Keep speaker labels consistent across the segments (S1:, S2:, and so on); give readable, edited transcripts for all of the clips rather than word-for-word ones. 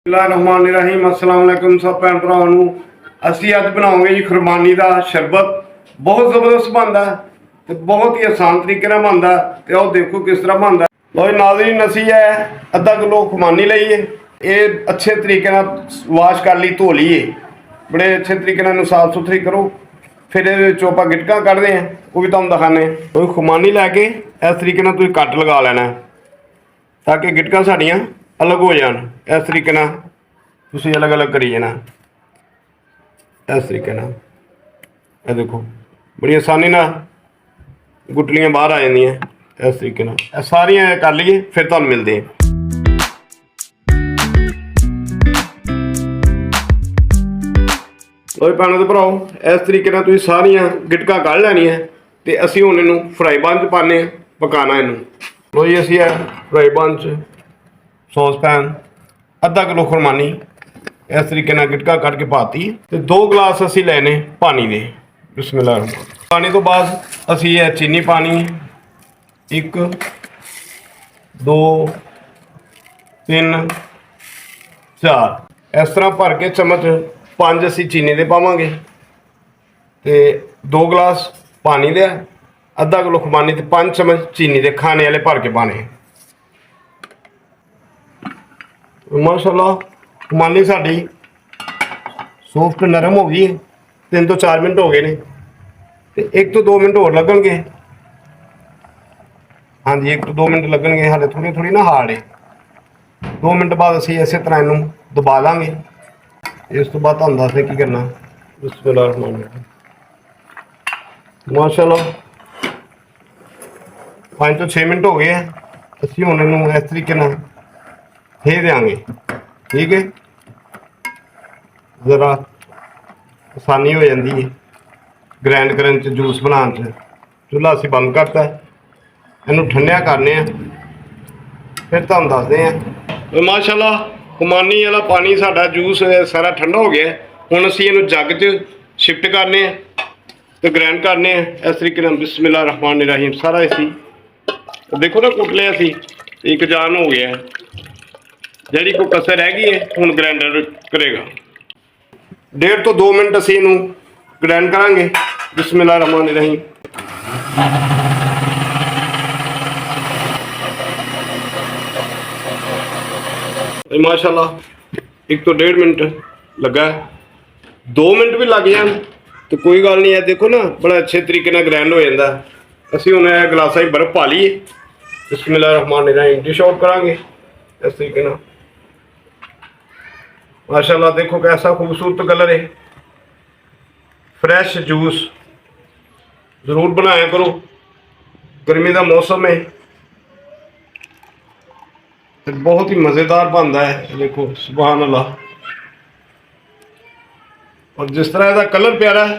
S1: बिस्मिल्लाहिर्रहमानिर्रहीम अस्सलाम वालेकुम सब भैन भरावां नूं ਅਸੀਂ ਅੱਜ ਬਣਾਉਂਗੇ ਜੀ ਖੁਰਮਾਨੀ ਦਾ ਸ਼ਰਬਤ। ਬਹੁਤ ਜ਼ਬਰਦਸਤ ਬਣਦਾ ਤੇ ਬਹੁਤ ਹੀ ਆਸਾਨ ਤਰੀਕੇ ਨਾਲ ਬਣਦਾ ਤੇ ਆਓ ਦੇਖੋ ਕਿਸ ਤਰ੍ਹਾਂ ਬਣਦਾ। ਲੋ ਨਾਜ਼ਰੀਨ, ਅਸੀਂ ਅੱਧਾ ਕਿਲੋ ਖੁਰਮਾਨੀ ਲਈਏ। ਇਹ ਅੱਛੇ ਤਰੀਕੇ ਨਾਲ ਵਾਸ਼ ਕਰ ਲਈ, ਧੋ ਲਈਏ, ਬੜੇ ਅੱਛੇ ਤਰੀਕੇ ਨਾਲ ਇਹਨੂੰ ਸਾਫ਼ ਸੁਥਰੀ ਕਰੋ। ਫਿਰ ਇਹਦੇ ਵਿੱਚੋਂ ਆਪਾਂ ਗਿਟਕਾਂ ਕੱਢਦੇ ਹਾਂ, ਉਹ ਵੀ ਤੁਹਾਨੂੰ ਦਿਖਾਣੇ। ਉਹ ਖੁਰਮਾਨੀ ਲੈ ਕੇ ਇਸ ਤਰੀਕੇ ਨਾਲ ਤੁਸੀਂ ਕੱਟ ਲਗਾ ਲੈਣਾ ਤਾਂ ਕਿ ਗਿਟਕਾਂ ਸਾਡੀਆਂ ਅਲੱਗ ਹੋ ਜਾਣ। ਇਸ ਤਰੀਕੇ ਨਾਲ ਤੁਸੀਂ ਅਲੱਗ ਅਲੱਗ ਕਰੀ ਜਾਣਾ। इस तरीके ना ये देखो बड़ी आसानी ना गुटलियां बाहर आ जांदियां। इस तरीके ना सारियां कर लीए, फिर तुहानूं मिलदे हैं। लो भैणों ते भराओ, इस तरीके ना तुसीं सारियां गिटकां कढ लैणियां ते असीं हुण इहनूं फ्राई पैन च पाने पकाना इहनूं। लो जी, असीं फ्राई पैन च सॉस पैन अद्धा किलो खुरमानी इस तरीके ना गिटका कट के पाती तो 2 गिलास असी लेने पानी दे। बिस्मिल्लाह। पानी तो बाद असी चीनी पानी 1 2 3 4 इस तरह भर के चम्मच 5 असी चीनी दे पावांगे तो 2 गिलास पानी दे, अद्धा किलो खुरमानी तो 5 चम्मच चीनी दे खाने वाले भर के पाने। माशाअल्लाह खुरमानी साड़ी सॉफ्ट नरम हो गई है। 3 तो 4 मिनट हो गए ने तो 1 तो 2 मिनट होर लगणगे। हाँ जी, 1 तो 2 मिनट लगणगे, हाले थोड़ी थोड़ी ना हार्ड है। 2 मिनट बाद असीं इस तरह इनू दबा लांगे। इस तो बाद तुहानूं दसदे की करना। बिस्मिल्लाह रहमान रहीम। माशाअल्लाह 5 तो 6 मिनट हो गए हैं। असीं हुण इनू इस तरीके नाल फेर देंगे। ठीक है, ज़रा आसानी हो जाती है ग्रैंड करन च, जूस बनाने च। चूल्हा असीं बंद करता है, इनू ठंडिया करने फिर तुहानूं दसदे हैं। माशाअल्लाह खुरमानी वाला पानी साडा जूस सारा ठंडा हो गया। हुण असीं इनू जग च शिफ्ट करने तो ग्रैंड करने इस तरीके नाल। बिस्मिल्लाह रहमान रहीम। सारा असीं देखो ना कुट लिया, असीं एक जान हो गया। ਜਿਹੜੀ कोई कसर रह गई है हुण ग्राइंडर करेगा। 1.5 तो 2 मिनट असीं इनू ग्राइंड करांगे। बिस्मिल्लाह रहमान रहीम। माशाअल्लाह 1 तो 1.5 मिनट लगा, 2 मिनट भी लग जान तो कोई गल नहीं है। देखो ना बड़ा अच्छे तरीके नाल ग्राइंड हो जाता। असीं हुण गिलासा ही बर्फ पा लीए। बिस्मिल्लाह रहमान रहीम। डिश आउट करांगे इस तरीके नाल। माशाअल्लाह देखो कैसा खूबसूरत कलर है। फ्रैश जूस ज़रूर बनाया करो, गर्मी का मौसम है तो बहुत ही मज़ेदार बनता है। देखो सुभान अल्लाह। और जिस तरह इसका कलर प्यारा है,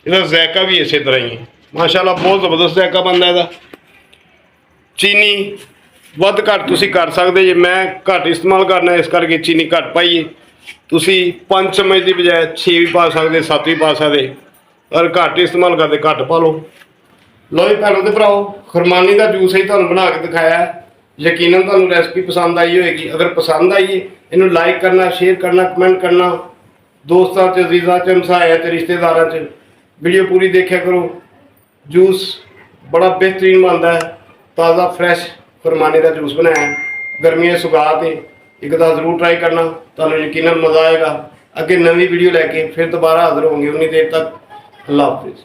S1: इसका जायका भी इसी तरह ही है। माशाअल्लाह बहुत ज़बरदस्त जायका बनता है। चीनी वध घट तुसीं कर सकते जे, मैं घट इस्तेमाल करना इस करके चीनी घट पाइए। तुसीं 5 चम्मच की बजाय 6 भी पा सकते, 7 भी पा सकते, और घट इस्तेमाल करते घट पा लो। लो जी भैनों ते भराओ, खुरमानी का जूस ही तुहानूं बना के दिखाया है। यकीनन तुहानूं रेसिपी पसंद आई होगी। अगर पसंद आई है इनू लाइक करना, शेयर करना, कमेंट करना। दोस्तों च, अजीज़ां च, हमसाया च, रिश्तेदारां च वीडियो पूरी देखा करो। जूस बड़ा बेहतरीन बनता है। ताज़ा फ्रैश खुरमानी का जूस बनाया है, गर्मियां सुगात है। एक बार जरूर ट्राई करना, तुहानूं यकीनन मज़ा आएगा। अगे नवी वीडियो लैके फिर दोबारा हाजिर होंगे। उन्नी देर तक अल्लाह हाफिज़।